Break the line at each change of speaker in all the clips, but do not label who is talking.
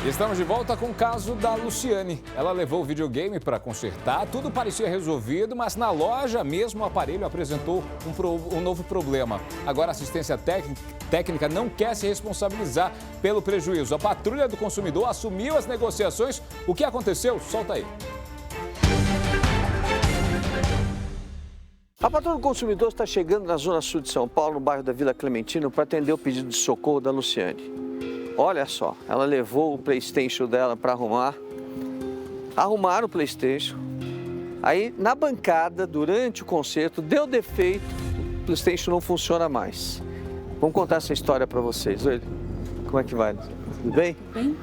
Estamos de volta com o caso da Luciane. Ela levou o videogame para consertar, tudo parecia resolvido, mas na loja mesmo o aparelho apresentou um novo problema. Agora a assistência técnica não quer se responsabilizar pelo prejuízo. A patrulha do consumidor assumiu as negociações. O que aconteceu? Solta aí.
A patrulha do consumidor está chegando na zona sul de São Paulo, no bairro da Vila Clementino, para atender o pedido de socorro da Luciane. Olha só, ela levou o PlayStation dela para arrumar. Arrumaram o PlayStation. Aí, na bancada, durante o concerto, deu defeito, o PlayStation não funciona mais. Vamos contar essa história para vocês. Oi, como é que vai? Tudo bem?
Bem.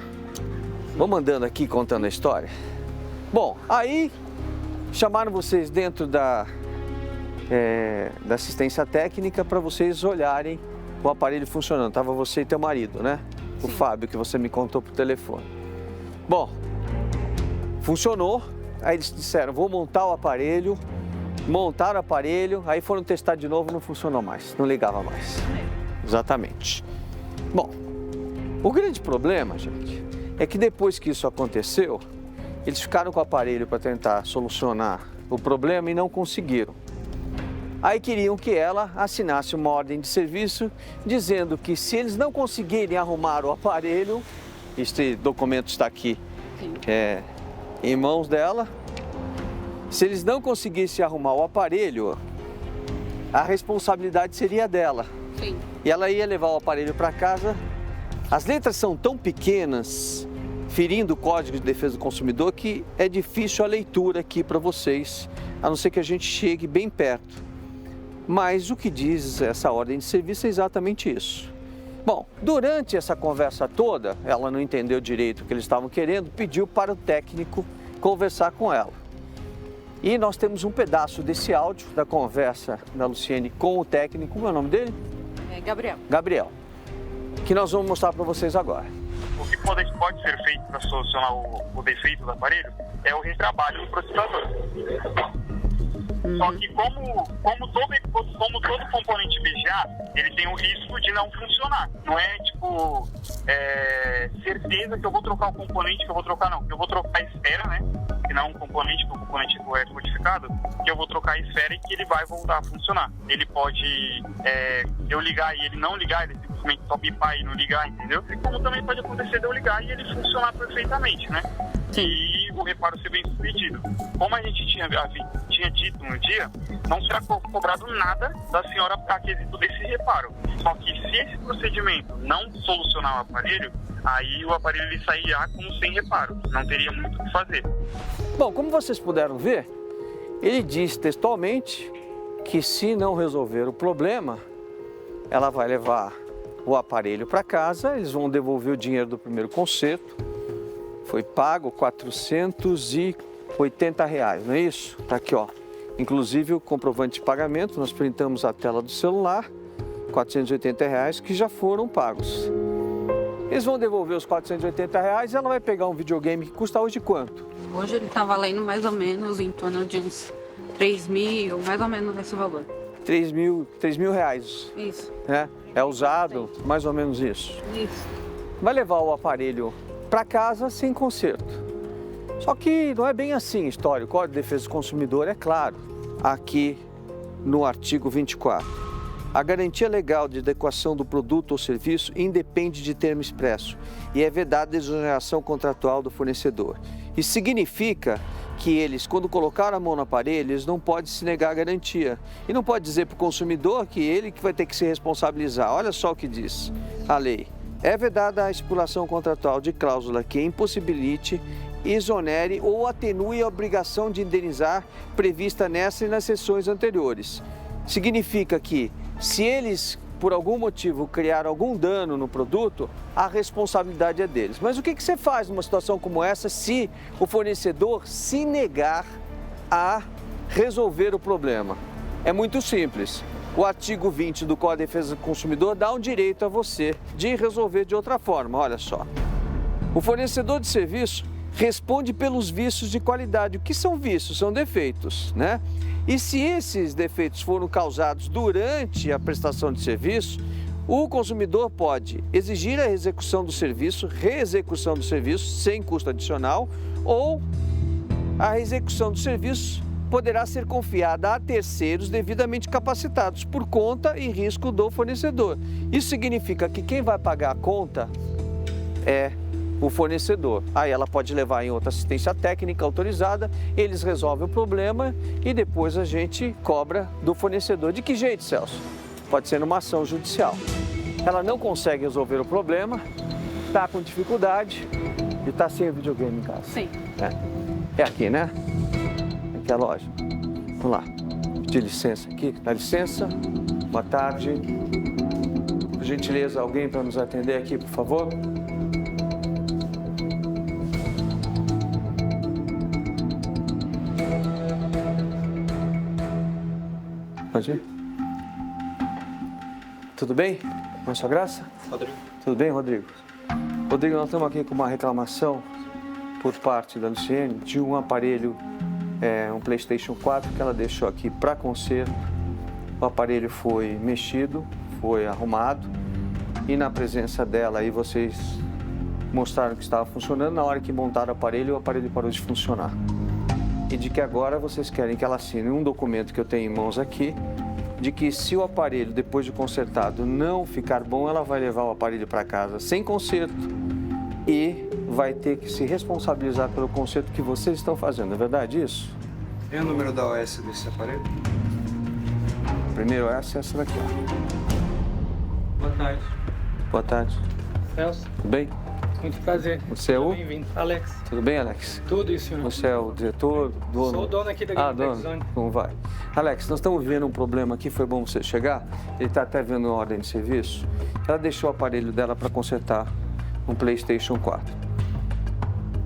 Vamos andando aqui contando a história? Bom, aí chamaram vocês dentro da assistência técnica para vocês olharem o aparelho funcionando. Tava você e teu marido, né? O Fábio, que você me contou por telefone. Bom, funcionou. Aí eles disseram, vou montar o aparelho. Montaram o aparelho, aí foram testar de novo, não funcionou mais, não ligava mais. Exatamente. Bom, o grande problema, gente, é que depois que isso aconteceu, eles ficaram com o aparelho para tentar solucionar o problema e não conseguiram. Aí queriam que ela assinasse uma ordem de serviço dizendo que se eles não conseguirem arrumar o aparelho, este documento está aqui em mãos dela, se eles não conseguissem arrumar o aparelho, a responsabilidade seria dela.
Sim.
E ela ia levar o aparelho para casa. As letras são tão pequenas, ferindo o Código de Defesa do Consumidor, que é difícil a leitura aqui para vocês, a não ser que a gente chegue bem perto. Mas o que diz essa ordem de serviço é exatamente isso. Bom, durante essa conversa toda, ela não entendeu direito o que eles estavam querendo, pediu para o técnico conversar com ela. E nós temos um pedaço desse áudio da conversa da Luciane com o técnico. Como é o nome dele?
Gabriel.
Gabriel, que nós vamos mostrar para vocês agora.
O que pode ser feito para solucionar o defeito do aparelho é o retrabalho do processador. Só que como todo componente VGA, ele tem o risco de não funcionar. Não é tipo certeza que eu vou trocar o componente, que eu vou trocar não. Eu vou trocar a esfera, né? Que não é um componente, que o componente é codificado, que eu vou trocar a esfera e que ele vai voltar a funcionar. Ele pode eu ligar e ele não ligar, ele simplesmente só bipar e não ligar, entendeu? E como também pode acontecer de eu ligar e ele funcionar perfeitamente, né? E o reparo ser bem sucedido. Como a gente tinha dito no dia, não será cobrado nada da senhora a quesito desse reparo. Só que se esse procedimento não solucionar o aparelho, aí o aparelho ele sairá como sem reparo. Não teria muito o que fazer.
Bom, como vocês puderam ver, ele diz textualmente que se não resolver o problema, ela vai levar o aparelho para casa, eles vão devolver o dinheiro do primeiro conserto. Foi pago R$480, não é isso? Tá aqui, ó. Inclusive o comprovante de pagamento, nós printamos a tela do celular, R$480 que já foram pagos. Eles vão devolver os R$480 e ela vai pegar um videogame que custa hoje quanto?
Hoje ele tá valendo mais ou menos em torno de uns 3 mil, mais ou menos nesse valor.
3 mil reais.
Isso.
É usado, mais ou menos isso.
Isso.
Vai levar o aparelho para casa sem conserto. Só que não é bem assim a história. O Código de Defesa do Consumidor é claro, aqui no artigo 24. A garantia legal de adequação do produto ou serviço independe de termo expresso e é vedada a exoneração contratual do fornecedor. Isso significa que eles, quando colocaram a mão no aparelho, eles não podem se negar a garantia. E não pode dizer para o consumidor que ele que vai ter que se responsabilizar. Olha só o que diz a lei. É vedada a estipulação contratual de cláusula que impossibilite, exonere ou atenue a obrigação de indenizar prevista nessa e nas seções anteriores. Significa que, se eles, por algum motivo, criaram algum dano no produto, a responsabilidade é deles. Mas o que você faz numa situação como essa se o fornecedor se negar a resolver o problema? É muito simples. O artigo 20 do Código de Defesa do Consumidor dá um direito a você de resolver de outra forma. Olha só. O fornecedor de serviço responde pelos vícios de qualidade. O que são vícios? São defeitos, né? E se esses defeitos foram causados durante a prestação de serviço, O consumidor pode exigir a execução do serviço, reexecução do serviço sem custo adicional, ou a execução do serviço poderá ser confiada a terceiros devidamente capacitados por conta e risco do fornecedor. Isso significa que quem vai pagar a conta é o fornecedor. Aí ela pode levar em outra assistência técnica autorizada, eles resolvem o problema e depois a gente cobra do fornecedor. De que jeito, Celso? Pode ser numa ação judicial. Ela não consegue resolver o problema, está com dificuldade e está sem o videogame em casa.
Sim.
É aqui, né? Aqui é a loja. Vamos lá. Pedir licença aqui. Dá licença. Boa tarde. Por gentileza, alguém para nos atender aqui, por favor? Pode ir? Tudo bem? Com a sua graça?
Rodrigo.
Tudo bem, Rodrigo? Rodrigo, nós estamos aqui com uma reclamação por parte da Luciene de um aparelho, um PlayStation 4, que ela deixou aqui para conserto. O aparelho foi mexido, foi arrumado e na presença dela aí vocês mostraram que estava funcionando. Na hora que montaram o aparelho parou de funcionar. E de que agora vocês querem que ela assine um documento que eu tenho em mãos aqui, de que se o aparelho, depois de consertado, não ficar bom, ela vai levar o aparelho para casa sem conserto e vai ter que se responsabilizar pelo conserto que vocês estão fazendo. É verdade isso?
Tem o número da OS desse aparelho?
Primeiro OS é essa daqui.
Boa tarde.
Boa tarde.
Celso,
Tudo bem?
muito prazer.
Você é o?
Bem-vindo. Alex.
Tudo bem, Alex?
Tudo isso, senhor.
Você é o diretor, dono?
Sou o dono aqui da Game Tech Zone.
Como vai? Alex, nós estamos vivendo um problema aqui, foi bom você chegar. Ele está até vendo a ordem de serviço. Ela deixou o aparelho dela para consertar um PlayStation 4.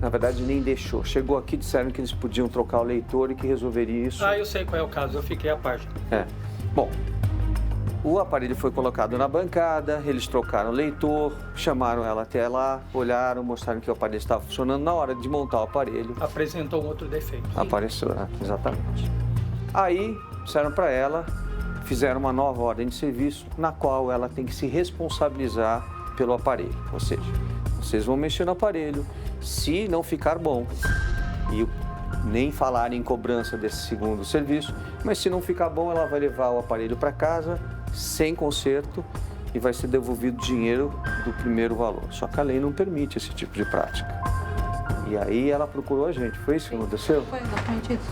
Na verdade, nem deixou. Chegou aqui, disseram que eles podiam trocar o leitor e que resolveria isso.
Ah, eu sei qual é o caso, eu fiquei à parte.
Bom, o aparelho foi colocado na bancada, eles trocaram o leitor, chamaram ela até lá, olharam, mostraram que o aparelho estava funcionando. Na hora de montar o aparelho,
Apresentou um outro defeito.
apareceu, né? Exatamente. Aí, disseram para ela, fizeram uma nova ordem de serviço, na qual ela tem que se responsabilizar pelo aparelho. Ou seja, vocês vão mexer no aparelho, se não ficar bom, e nem falar em cobrança desse segundo serviço, mas se não ficar bom, ela vai levar o aparelho para casa, sem conserto, e vai ser devolvido o dinheiro do primeiro valor. Só que a lei não permite esse tipo de prática. E aí ela procurou a gente, foi isso que aconteceu?
Foi exatamente isso.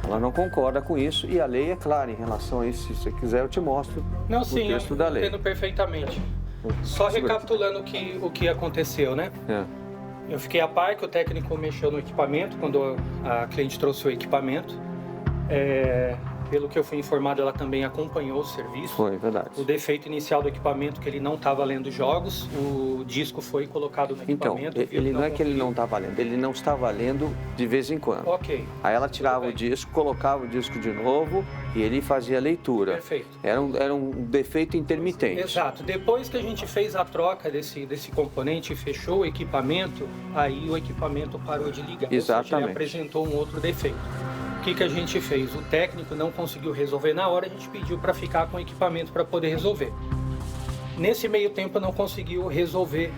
Ela não concorda com isso e a lei é clara em relação a isso. Se você quiser, eu te mostro
Não,
o
sim,
texto
eu
da lei.
entendo perfeitamente. Só recapitulando o que aconteceu, né? Eu fiquei a par que o técnico mexeu no equipamento quando a cliente trouxe o equipamento. Pelo que eu fui informado, ela também acompanhou o serviço.
Foi, verdade.
O defeito inicial do equipamento, que ele não estava lendo jogos, o disco foi colocado no
Então,
equipamento.
ele não é que ele não estava lendo, ele não estava lendo de vez em quando.
Ok.
Aí ela tirava o disco, colocava o disco de novo e ele fazia a leitura.
Perfeito.
Era um defeito intermitente.
Exato. Depois que a gente fez a troca desse componente e fechou o equipamento, aí o equipamento parou de ligar. Ou seja,
Exatamente.
ele apresentou um outro defeito. O que a gente fez? O técnico não conseguiu resolver na hora, a gente pediu para ficar com o equipamento para poder resolver. Nesse meio tempo não conseguiu resolver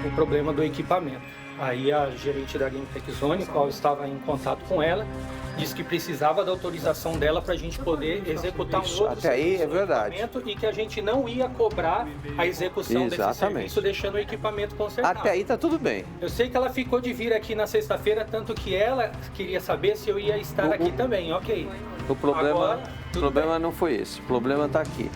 o problema do equipamento. Aí a gerente da Game Tech Zone, qual estava em contato com ela, disse que precisava da autorização dela para a gente poder executar um outro
Até aí é
serviço no
verdade.
equipamento e que a gente não ia cobrar a execução desse serviço, deixando o equipamento consertado.
Até aí tá tudo bem.
Eu sei que ela ficou de vir aqui na sexta-feira, tanto que ela queria saber se eu ia estar aqui também, ok.
O problema,
Agora, tudo bem.
não foi esse, o problema está aqui.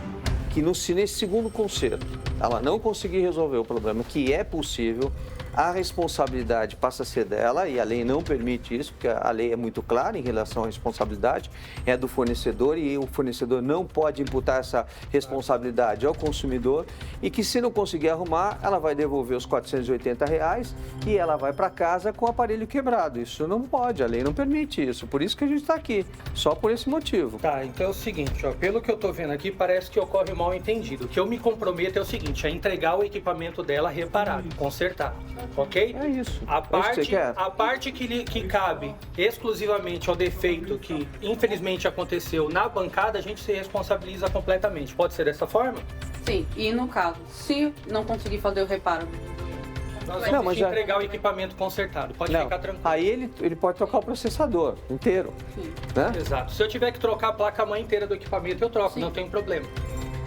Que nesse segundo concerto, ela não conseguiu resolver o problema, que é possível, a responsabilidade passa a ser dela, e a lei não permite isso, porque a lei é muito clara em relação à responsabilidade, é do fornecedor, e o fornecedor não pode imputar essa responsabilidade ao consumidor, e que se não conseguir arrumar, ela vai devolver os R$480 e ela vai para casa com o aparelho quebrado. Isso não pode, a lei não permite isso, por isso que a gente está aqui, só por esse motivo.
Tá, então é o seguinte, ó, pelo que eu tô vendo aqui, parece que ocorre mal entendido. O que eu me comprometo é o seguinte, é entregar o equipamento dela reparado, consertado, ok?
É isso.
A
É isso que você quer?
parte que cabe exclusivamente ao defeito que infelizmente aconteceu na bancada, a gente se responsabiliza completamente. Pode ser dessa forma?
Sim, e no caso, se não conseguir fazer o reparo,
Nós
Não,
vamos
mas
te
já-
entregar o equipamento consertado, pode
Não,
ficar tranquilo.
aí ele pode trocar o processador inteiro,
sim.
né?
Exato. Se eu tiver que trocar a placa-mãe inteira do equipamento, eu troco,
Sim.
não tem problema.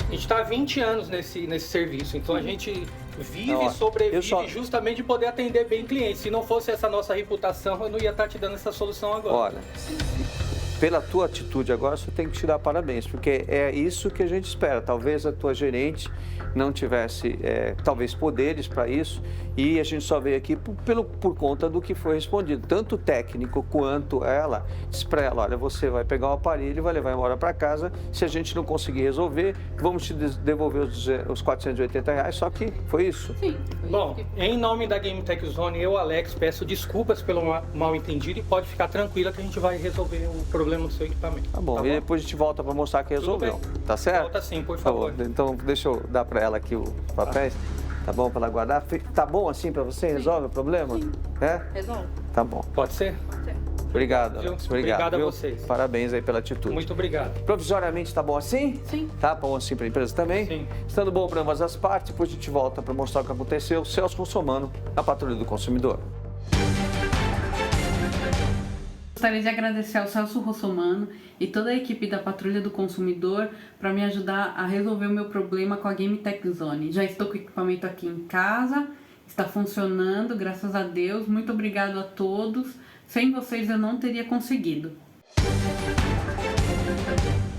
A gente está há 20 anos nesse serviço, então a gente vive
Não, ó,
e sobrevive
eu só-
justamente de poder atender bem clientes. Se não fosse essa nossa reputação, eu não ia estar te dando essa solução agora.
Olha, pela tua atitude agora, você tem que te dar parabéns, porque é isso que a gente espera. Talvez a tua gerente não tivesse, talvez, poderes para isso, e a gente só veio aqui por conta do que foi respondido. Tanto o técnico quanto ela disse para ela, olha, você vai pegar o aparelho e vai levar embora para casa. Se a gente não conseguir resolver, vamos te devolver os R$480, só que foi isso.
Sim. foi
Bom,
isso que-
em nome da Game Tech Zone, eu, Alex, peço desculpas pelo mal entendido e pode ficar tranquila que a gente vai resolver o problema do seu equipamento.
Tá bom, e depois a gente volta para mostrar que resolveu.
bem.
Tá certo?
Volta sim, por
Tá bom,
favor.
então deixa eu dar para ela aqui os papéis. Tá bom para ela guardar? Tá bom assim para você? Resolve o problema? É?
Resolve.
Tá bom.
Pode ser?
Obrigado,
Viu?
Alex. Obrigado.
Obrigado a
viu?
vocês.
Parabéns aí pela atitude.
Muito obrigado.
Provisoriamente tá bom assim?
Sim.
Tá bom assim para a empresa também?
Sim.
Estando bom para ambas as partes, depois a gente volta para mostrar o que aconteceu. Celso Russomano, na Patrulha do Consumidor.
Gostaria de agradecer ao Celso Russomano e toda a equipe da Patrulha do Consumidor para me ajudar a resolver o meu problema com a Game Tech Zone. Já estou com o equipamento aqui em casa, está funcionando, graças a Deus. Muito obrigado a todos. Sem vocês eu não teria conseguido.